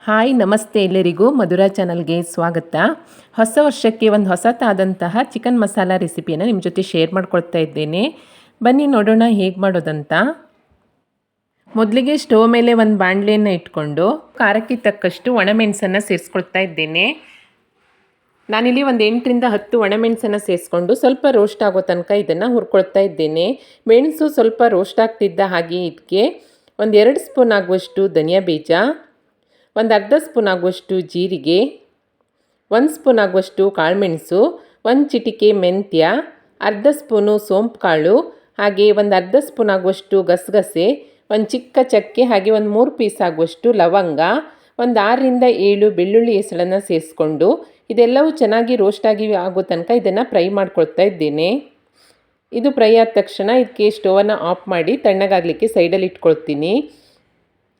Hi ನಮಸ್ತೆ ಎಲ್ಲರಿಗೂ ಮಧುರಾ ಚಾನಲ್ಗೆ ಸ್ವಾಗತ. ಹೊಸ ವರ್ಷಕ್ಕೆ ಒಂದು ಹೊಸತಾದಂತಹ ಚಿಕನ್ ಮಸಾಲ ರೆಸಿಪಿಯನ್ನು ನಿಮ್ಮ ಜೊತೆ ಶೇರ್ ಮಾಡ್ಕೊಳ್ತಾ ಇದ್ದೇನೆ. ಬನ್ನಿ ನೋಡೋಣ ಹೇಗೆ ಮಾಡೋದಂತ. ಮೊದಲಿಗೆ ಸ್ಟವ್ ಮೇಲೆ ಒಂದು ಬಾಣಲೆಯನ್ನು ಇಟ್ಕೊಂಡು ಖಾರಕ್ಕೆ ತಕ್ಕಷ್ಟು ಒಣಮೆಣಸನ್ನು ಸೇರಿಸ್ಕೊಳ್ತಾ ಇದ್ದೇನೆ. ನಾನಿಲ್ಲಿ ಒಂದು 8ರಿಂದ 10 ಒಣಮೆಣಸನ್ನು ಸೇರಿಸ್ಕೊಂಡು ಸ್ವಲ್ಪ ರೋಸ್ಟ್ ಆಗೋ ತನಕ ಇದನ್ನು ಹುರ್ಕೊಳ್ತಾ ಇದ್ದೇನೆ. ಮೆಣಸು ಸ್ವಲ್ಪ ರೋಸ್ಟ್ ಆಗ್ತಿದ್ದ ಹಾಗೆ ಇದಕ್ಕೆ ಒಂದು 2 ಸ್ಪೂನ್ ಆಗುವಷ್ಟು ಧನಿಯಾ ಬೀಜ, ಒಂದು ಅರ್ಧ ಸ್ಪೂನ್ ಆಗುವಷ್ಟು ಜೀರಿಗೆ, 1 ಸ್ಪೂನ್ ಆಗುವಷ್ಟು ಕಾಳುಮೆಣಸು, 1 ಚಿಟಿಕೆ ಮೆಂತ್ಯ, ಅರ್ಧ ಸ್ಪೂನು ಸೋಂಪು ಕಾಳು, ಹಾಗೆ ಒಂದು ಅರ್ಧ ಸ್ಪೂನ್ ಆಗುವಷ್ಟು ಗಸಗಸೆ, ಒಂದು ಚಿಕ್ಕ ಚಕ್ಕೆ, ಹಾಗೆ ಒಂದು 3 ಪೀಸ್ ಆಗುವಷ್ಟು ಲವಂಗ, ಒಂದು 6ರಿಂದ 7 ಬೆಳ್ಳುಳ್ಳಿ ಹೆಸಳನ್ನು ಸೇರಿಸ್ಕೊಂಡು ಇದೆಲ್ಲವೂ ಚೆನ್ನಾಗಿ ರೋಸ್ಟಾಗಿ ಆಗೋ ತನಕ ಇದನ್ನು ಫ್ರೈ ಮಾಡ್ಕೊಳ್ತಾ ಇದ್ದೇನೆ. ಇದು ಫ್ರೈ ಆದ ತಕ್ಷಣ ಇದಕ್ಕೆ ಸ್ಟವನ್ನು ಆಫ್ ಮಾಡಿ ತಣ್ಣಗಾಗಲಿಕ್ಕೆ ಸೈಡಲ್ಲಿ ಇಟ್ಕೊಳ್ತೀನಿ.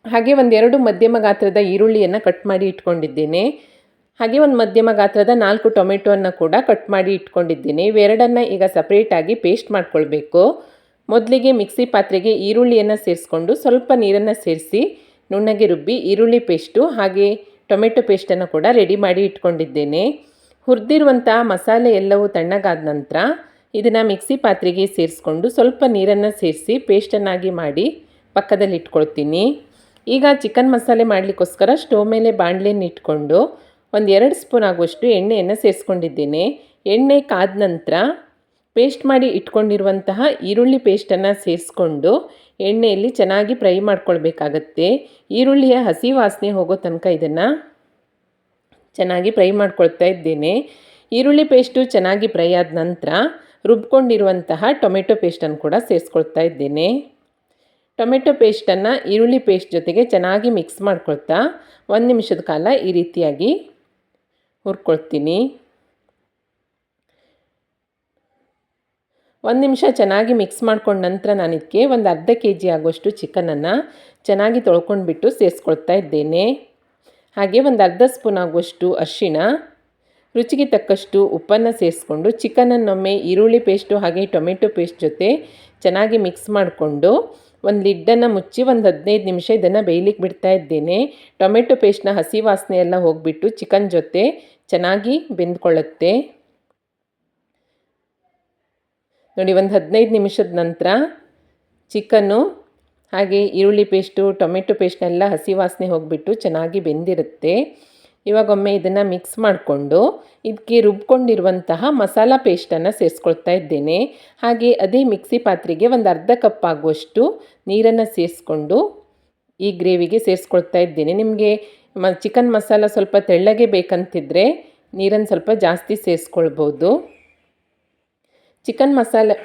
ಹಾಗೆ ಒಂದು 2 ಮಧ್ಯಮ ಗಾತ್ರದ ಈರುಳ್ಳಿಯನ್ನು ಕಟ್ ಮಾಡಿ ಇಟ್ಕೊಂಡಿದ್ದೇನೆ. ಹಾಗೆ ಒಂದು ಮಧ್ಯಮ ಗಾತ್ರದ 4 ಟೊಮೆಟೊವನ್ನು ಕೂಡ ಕಟ್ ಮಾಡಿ ಇಟ್ಕೊಂಡಿದ್ದೇನೆ. ಇವೆರಡನ್ನು ಈಗ ಸಪ್ರೇಟಾಗಿ ಪೇಸ್ಟ್ ಮಾಡ್ಕೊಳ್ಬೇಕು. ಮೊದಲಿಗೆ ಮಿಕ್ಸಿ ಪಾತ್ರೆಗೆ ಈರುಳ್ಳಿಯನ್ನು ಸೇರಿಸ್ಕೊಂಡು ಸ್ವಲ್ಪ ನೀರನ್ನು ಸೇರಿಸಿ ನುಣ್ಣಗೆ ರುಬ್ಬಿ ಈರುಳ್ಳಿ ಪೇಸ್ಟು ಹಾಗೆ ಟೊಮೆಟೊ ಪೇಸ್ಟನ್ನು ಕೂಡ ರೆಡಿ ಮಾಡಿ ಇಟ್ಕೊಂಡಿದ್ದೇನೆ. ಹುರಿದಿರುವಂಥ ಮಸಾಲೆ ಎಲ್ಲವೂ ತಣ್ಣಗಾದ ನಂತರ ಇದನ್ನು ಮಿಕ್ಸಿ ಪಾತ್ರೆಗೆ ಸೇರಿಸ್ಕೊಂಡು ಸ್ವಲ್ಪ ನೀರನ್ನು ಸೇರಿಸಿ ಪೇಸ್ಟನ್ನಾಗಿ ಮಾಡಿ ಪಕ್ಕದಲ್ಲಿ ಇಟ್ಕೊಳ್ತೀನಿ. ಈಗ ಚಿಕನ್ ಮಸಾಲೆ ಮಾಡಲಿಕ್ಕೋಸ್ಕರ ಸ್ಟವ್ ಮೇಲೆ ಬಾಣಲೆಯನ್ನು ಇಟ್ಕೊಂಡು ಒಂದು 2 ಸ್ಪೂನ್ ಆಗುವಷ್ಟು ಎಣ್ಣೆಯನ್ನು ಸೇರಿಸ್ಕೊಂಡಿದ್ದೇನೆ. ಎಣ್ಣೆ ಕಾದ ನಂತರ ಪೇಸ್ಟ್ ಮಾಡಿ ಇಟ್ಕೊಂಡಿರುವಂತಹ ಈರುಳ್ಳಿ ಪೇಸ್ಟನ್ನು ಸೇರಿಸ್ಕೊಂಡು ಎಣ್ಣೆಯಲ್ಲಿ ಚೆನ್ನಾಗಿ ಫ್ರೈ ಮಾಡ್ಕೊಳ್ಬೇಕಾಗತ್ತೆ. ಈರುಳ್ಳಿಯ ಹಸಿ ವಾಸನೆ ಹೋಗೋ ತನಕ ಇದನ್ನು ಚೆನ್ನಾಗಿ ಫ್ರೈ ಮಾಡ್ಕೊಳ್ತಾ ಇದ್ದೇನೆ. ಈರುಳ್ಳಿ ಪೇಸ್ಟು ಚೆನ್ನಾಗಿ ಫ್ರೈ ಆದ ನಂತರ ರುಬ್ಕೊಂಡಿರುವಂತಹ ಟೊಮೆಟೊ ಪೇಸ್ಟನ್ನು ಕೂಡ ಸೇರಿಸ್ಕೊಳ್ತಾ ಇದ್ದೇನೆ. ಟೊಮೆಟೊ ಪೇಸ್ಟನ್ನು ಈರುಳ್ಳಿ ಪೇಸ್ಟ್ ಜೊತೆಗೆ ಚೆನ್ನಾಗಿ ಮಿಕ್ಸ್ ಮಾಡ್ಕೊಳ್ತಾ 1 ನಿಮಿಷದ ಕಾಲ ಈ ರೀತಿಯಾಗಿ ಹುರ್ಕೊಳ್ತೀನಿ. 1 ನಿಮಿಷ ಚೆನ್ನಾಗಿ ಮಿಕ್ಸ್ ಮಾಡ್ಕೊಂಡ ನಂತರ ನಾನು ಇದಕ್ಕೆ ಒಂದು ಅರ್ಧ kg ಆಗುವಷ್ಟು ಚಿಕನನ್ನು ಚೆನ್ನಾಗಿ ತೊಳ್ಕೊಂಡ್ಬಿಟ್ಟು ಸೇರಿಸ್ಕೊಳ್ತಾ ಇದ್ದೇನೆ. ಹಾಗೆ ಒಂದು ಅರ್ಧ ಸ್ಪೂನ್ ಆಗುವಷ್ಟು ಅರಿಶಿಣ, ರುಚಿಗೆ ತಕ್ಕಷ್ಟು ಉಪ್ಪನ್ನು ಸೇರಿಸ್ಕೊಂಡು ಚಿಕನನ್ನೊಮ್ಮೆ ಈರುಳ್ಳಿ ಪೇಸ್ಟು ಹಾಗೆ ಟೊಮೆಟೊ ಪೇಸ್ಟ್ ಜೊತೆ ಚೆನ್ನಾಗಿ ಮಿಕ್ಸ್ ಮಾಡಿಕೊಂಡು ಒಂದು ಲಿಡ್ಡನ್ನು ಮುಚ್ಚಿ ಒಂದು 15 ನಿಮಿಷ ಇದನ್ನು ಬೇಯಲಿಕ್ಕೆ ಬಿಡ್ತಾ ಇದ್ದೇನೆ. ಟೊಮೆಟೊ ಪೇಸ್ಟ್ನ ಹಸಿ ವಾಸನೆ ಎಲ್ಲ ಹೋಗಿಬಿಟ್ಟು ಚಿಕನ್ ಜೊತೆ ಚೆನ್ನಾಗಿ ಬೆಂದ್ಕೊಳ್ಳುತ್ತೆ. ನೋಡಿ, ಒಂದು 15 ನಿಮಿಷದ ನಂತರ ಚಿಕನ್ನು ಹಾಗೆ ಈರುಳ್ಳಿ ಪೇಸ್ಟು ಟೊಮೆಟೊ ಪೇಸ್ಟ್ನೆಲ್ಲ ಹಸಿ ವಾಸನೆ ಹೋಗಿಬಿಟ್ಟು ಚೆನ್ನಾಗಿ ಬೆಂದಿರುತ್ತೆ. ಇವಾಗೊಮ್ಮೆ ಇದನ್ನು ಮಿಕ್ಸ್ ಮಾಡಿಕೊಂಡು ಇದಕ್ಕೆ ರುಬ್ಕೊಂಡಿರುವಂತಹ ಮಸಾಲ ಪೇಸ್ಟನ್ನು ಸೇರಿಸ್ಕೊಳ್ತಾ ಇದ್ದೇನೆ. ಹಾಗೆ ಅದೇ ಮಿಕ್ಸಿ ಪಾತ್ರೆಗೆ ಒಂದು ಅರ್ಧ ಕಪ್ ಆಗುವಷ್ಟು ನೀರನ್ನು ಸೇರಿಸ್ಕೊಂಡು ಈ ಗ್ರೇವಿಗೆ ಸೇರಿಸ್ಕೊಳ್ತಾ ಇದ್ದೇನೆ. ನಿಮಗೆ ಚಿಕನ್ ಮಸಾಲ ಸ್ವಲ್ಪ ತೆಳ್ಳಗೆ ಬೇಕಂತಿದ್ರೆ ನೀರನ್ನು ಸ್ವಲ್ಪ ಜಾಸ್ತಿ ಸೇರಿಸ್ಕೊಳ್ಬೋದು. ಚಿಕನ್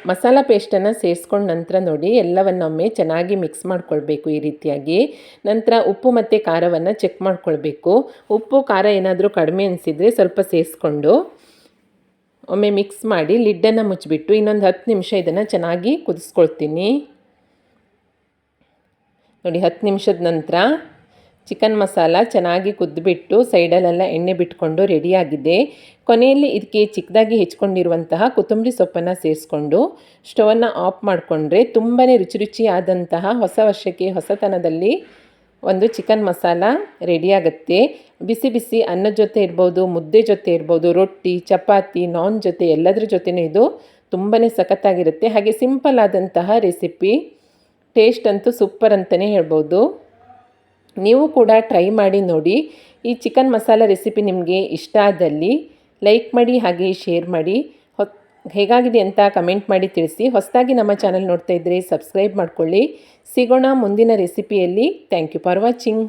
ಮಸಾಲ ಪೇಸ್ಟನ್ನು ಸೇರಿಸ್ಕೊಂಡ ನಂತರ ನೋಡಿ ಎಲ್ಲವನ್ನೊಮ್ಮೆ ಚೆನ್ನಾಗಿ ಮಿಕ್ಸ್ ಮಾಡ್ಕೊಳ್ಬೇಕು ಈ ರೀತಿಯಾಗಿ. ನಂತರ ಉಪ್ಪು ಮತ್ತು ಖಾರವನ್ನು ಚೆಕ್ ಮಾಡ್ಕೊಳ್ಬೇಕು. ಉಪ್ಪು ಖಾರ ಏನಾದರೂ ಕಡಿಮೆ ಅನಿಸಿದರೆ ಸ್ವಲ್ಪ ಸೇರಿಸ್ಕೊಂಡು ಒಮ್ಮೆ ಮಿಕ್ಸ್ ಮಾಡಿ ಲಿಡ್ಡನ್ನು ಮುಚ್ಚಿಬಿಟ್ಟು ಇನ್ನೊಂದು 10 ನಿಮಿಷ ಇದನ್ನು ಚೆನ್ನಾಗಿ ಕುದಿಸ್ಕೊಳ್ತೀನಿ. ನೋಡಿ, 10 ನಿಮಿಷದ ನಂತರ ಚಿಕನ್ ಮಸಾಲ ಚೆನ್ನಾಗಿ ಕುದ್ದುಬಿಟ್ಟು ಸೈಡಲ್ಲೆಲ್ಲ ಎಣ್ಣೆ ಬಿಟ್ಕೊಂಡು ರೆಡಿಯಾಗಿದೆ. ಕೊನೆಯಲ್ಲಿ ಇದಕ್ಕೆ ಚಿಕ್ಕದಾಗಿ ಹೆಚ್ಕೊಂಡಿರುವಂತಹ ಕೊತ್ತಂಬರಿ ಸೊಪ್ಪನ್ನು ಸೇರಿಸ್ಕೊಂಡು ಸ್ಟವನ್ನು ಆಫ್ ಮಾಡಿಕೊಂಡ್ರೆ ತುಂಬಾ ರುಚಿಯಾದಂತಹ ಹೊಸ ವರ್ಷಕ್ಕೆ ಹೊಸತನದಲ್ಲಿ ಒಂದು ಚಿಕನ್ ಮಸಾಲ ರೆಡಿಯಾಗುತ್ತೆ. ಬಿಸಿ ಬಿಸಿ ಅನ್ನದ ಜೊತೆ ಇರ್ಬೋದು, ಮುದ್ದೆ ಜೊತೆ ಇರ್ಬೋದು, ರೊಟ್ಟಿ, ಚಪಾತಿ, ನಾನ್ ಜೊತೆ ಎಲ್ಲದರ ಜೊತೆನೂ ಇದು ತುಂಬಾ ಸಖತ್ತಾಗಿರುತ್ತೆ. ಹಾಗೆ ಸಿಂಪಲ್ ಆದಂತಹ ರೆಸಿಪಿ, ಟೇಸ್ಟ್ ಅಂತೂ ಸೂಪರ್ ಅಂತಲೇ ಹೇಳ್ಬೋದು. ನೀವು ಕೂಡ ಟ್ರೈ ಮಾಡಿ ನೋಡಿ. ಈ ಚಿಕನ್ ಮಸಾಲ ರೆಸಿಪಿ ನಿಮಗೆ ಇಷ್ಟ ಆದಲ್ಲಿ ಲೈಕ್ ಮಾಡಿ ಹಾಗೆ ಶೇರ್ ಮಾಡಿ. ಹೇಗಾಗಿದೆ ಅಂತ ಕಮೆಂಟ್ ಮಾಡಿ ತಿಳಿಸಿ. ಹೊಸದಾಗಿ ನಮ್ಮ ಚಾನಲ್ ನೋಡ್ತಾ ಇದ್ದರೆ ಸಬ್ಸ್ಕ್ರೈಬ್ ಮಾಡ್ಕೊಳ್ಳಿ. ಸಿಗೋಣ ಮುಂದಿನ ರೆಸಿಪಿಯಲ್ಲಿ. Thank you for watching.